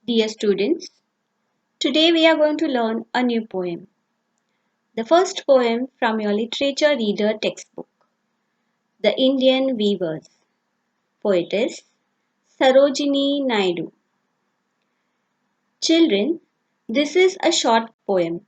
Dear students, today we are going to learn a new poem. The first poem from your literature reader textbook, The Indian Weavers. Poetess Sarojini Naidu. Children, this is a short poem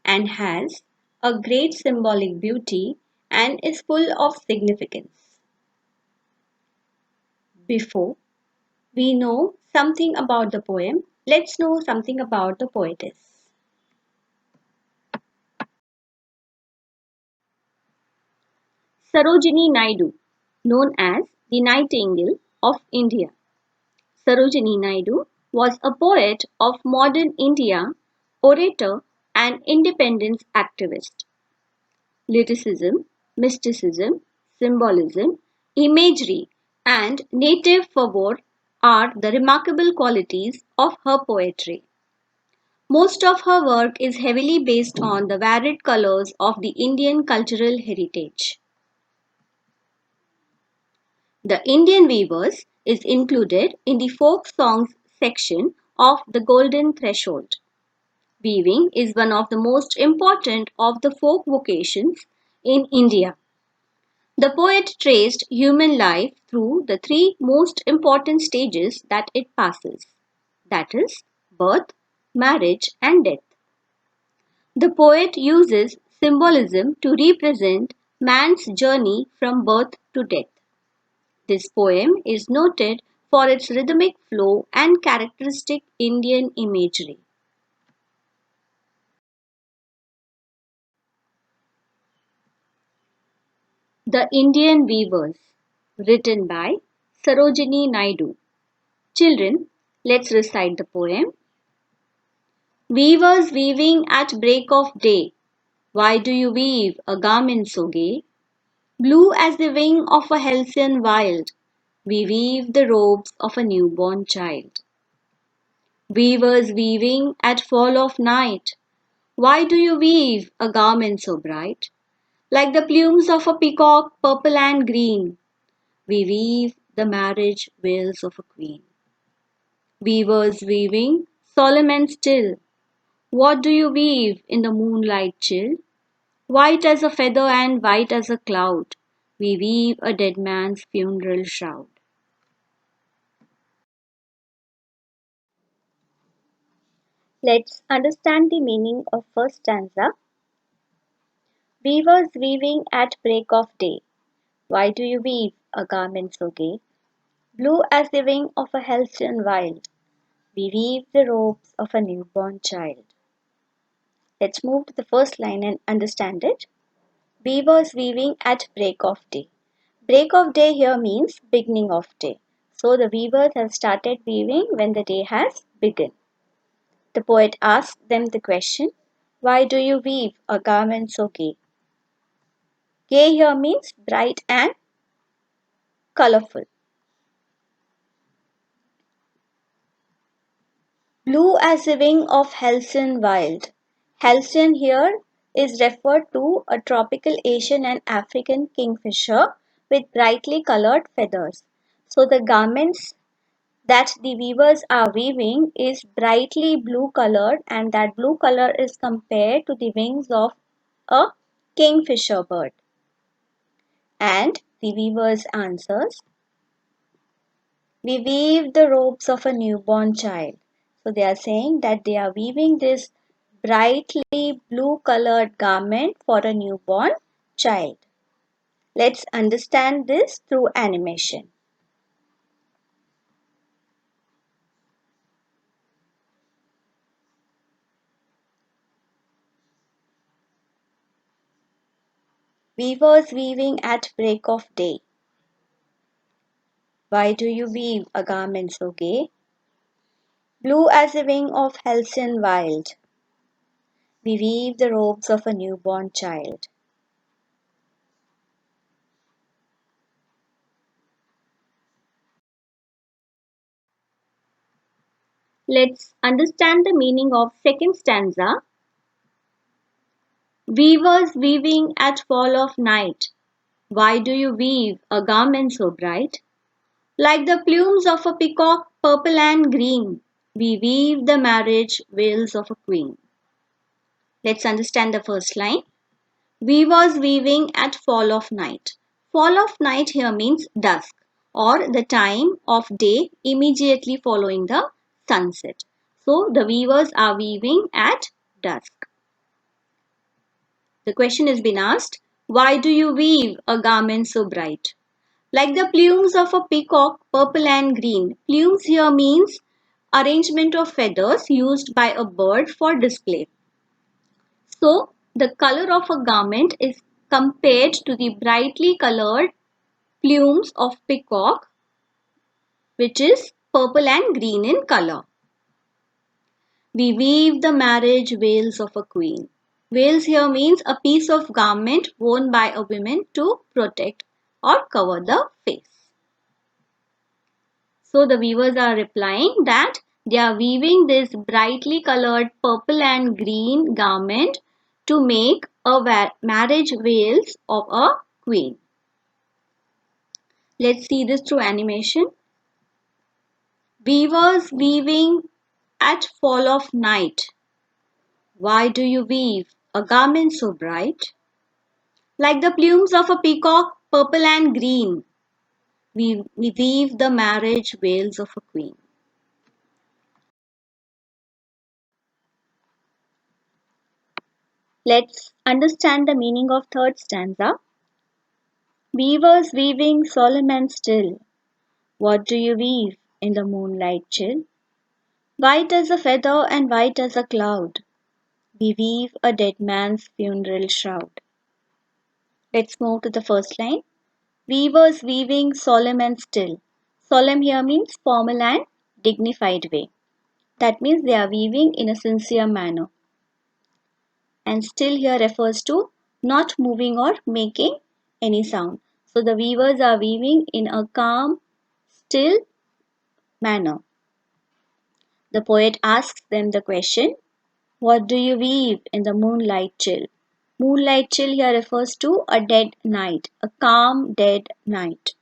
and has a great symbolic beauty and is full of significance. Before we know something about the poem, let's know something about the poetess. Sarojini Naidu, known as the Nightingale of India. Sarojini Naidu was a poet of modern India, orator, and independence activist. Lyricism, mysticism, symbolism, imagery, and native fervor are the remarkable qualities of her poetry. Most of her work is heavily based on the varied colors of the Indian cultural heritage. The Indian Weavers is included in the folk songs section of the Golden Threshold. Weaving is one of the most important of the folk vocations in India. The poet traced human life through the three most important stages that it passes, that is, birth, marriage, and death. The poet uses symbolism to represent man's journey from birth to death. This poem is noted for its rhythmic flow and characteristic Indian imagery. The Indian Weavers, written by Sarojini Naidu. Children, let's recite the poem. Weavers weaving at break of day, why do you weave a garment so gay? Blue as the wing of a halcyon wild, we weave the robes of a newborn child. Weavers weaving at fall of night, why do you weave a garment so bright? Like the plumes of a peacock, purple and green, we weave the marriage veils of a queen. Weavers weaving, solemn and still, what do you weave in the moonlight chill? White as a feather and white as a cloud, we weave a dead man's funeral shroud. Let's understand the meaning of first stanza. Weavers weaving at break of day. Why do you weave a garment so gay? Blue as the wing of a halcyon wild, we weave the robes of a newborn child. Let's move to the first line and understand it. Weavers weaving at break of day. Break of day here means beginning of day. So the weavers have started weaving when the day has begun. The poet asks them the question, why do you weave a garment so gay? Gay here means bright and colorful. Blue as the wing of Halcyon wild. Halcyon here is referred to a tropical Asian and African kingfisher with brightly colored feathers. So the garments that the weavers are weaving is brightly blue colored, and that blue color is compared to the wings of a kingfisher bird. And the weavers answers, we weave the robes of a newborn child. So they are saying that they are weaving this brightly blue colored garment for a newborn child. Let's understand this through animation. Weavers weaving at break of day. Why do you weave a garment so gay? Blue as the wing of Halcyon wild, we weave the robes of a newborn child. Let's understand the meaning of second stanza. Weavers weaving at fall of night, why do you weave a garment so bright? Like the plumes of a peacock, purple and green, We weave the marriage veils of a queen. Let's understand the first line. We was weaving at fall of night. Fall of night here means dusk or the time of day immediately following the sunset. So the weavers are weaving at dusk. The question has been asked, why do you weave a garment so bright? Like the plumes of a peacock, purple and green. Plumes here means arrangement of feathers used by a bird for display. So, the color of a garment is compared to the brightly colored plumes of peacock, which is purple and green in color. We weave the marriage veils of a queen. Veils here means a piece of garment worn by a woman to protect or cover the face. So the weavers are replying that they are weaving this brightly colored purple and green garment to make a marriage veils of a queen. Let's see this through animation. Weavers weaving at fall of night. Why do you weave a garment so bright? Like the plumes of a peacock, purple and green, we weave the marriage veils of a queen. Let's understand the meaning of third stanza. Weavers weaving solemn and still. What do you weave in the moonlight chill? White as a feather and white as a cloud. We weave a dead man's funeral shroud. Let's move to the first line. Weavers weaving solemn and still. Solemn here means formal and dignified way. That means they are weaving in a sincere manner. And still here refers to not moving or making any sound. So the weavers are weaving in a calm, still manner. The poet asks them the question, what do you weave in the moonlight chill? Moonlight chill here refers to a dead night, a calm, dead night.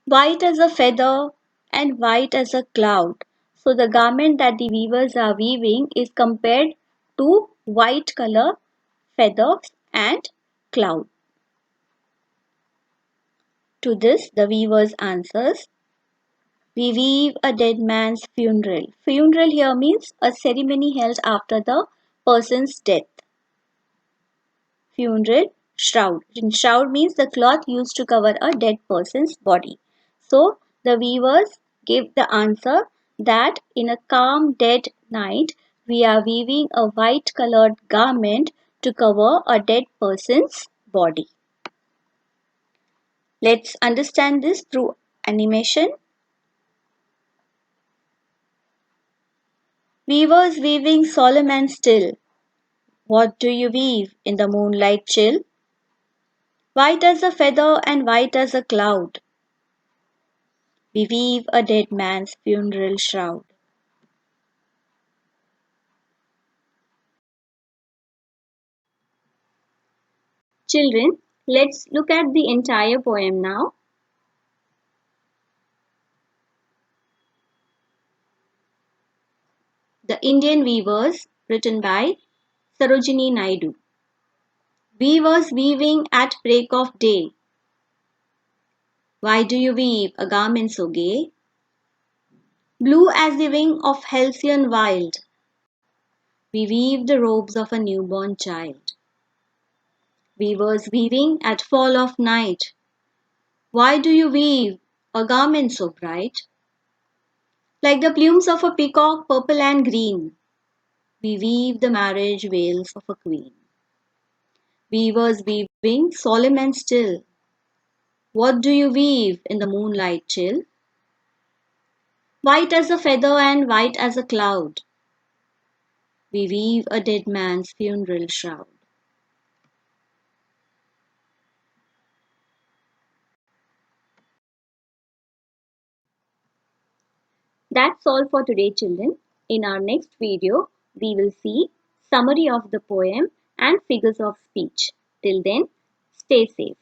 White as a feather and white as a cloud. So the garment that the weavers are weaving is compared to white color, feathers and cloud. To this the weavers answers, we weave a dead man's funeral. Funeral here means a ceremony held after the person's death. Funeral shroud. Shroud means the cloth used to cover a dead person's body. So the weavers give the answer that in a calm dead night we are weaving a white colored garment to cover a dead person's body. Let's understand this through animation. Weavers weaving solemn and still. What do you weave in the moonlight chill? White as a feather and white as a cloud. We weave a dead man's funeral shroud. Children, let's look at the entire poem now. The Indian Weavers, written by Sarojini Naidu. Weavers weaving at break of day. Why do you weave a garment so gay? Blue as the wing of halcyon wild. We weave the robes of a newborn child. Weavers weaving at fall of night. Why do you weave a garment so bright? Like the plumes of a peacock, purple and green. We weave the marriage veils of a queen. Weavers weaving solemn and still. What do you weave in the moonlight chill? White as a feather and white as a cloud. We weave a dead man's funeral shroud. That's all for today, children. In our next video, we will see summary of the poem and figures of speech. Till then, stay safe.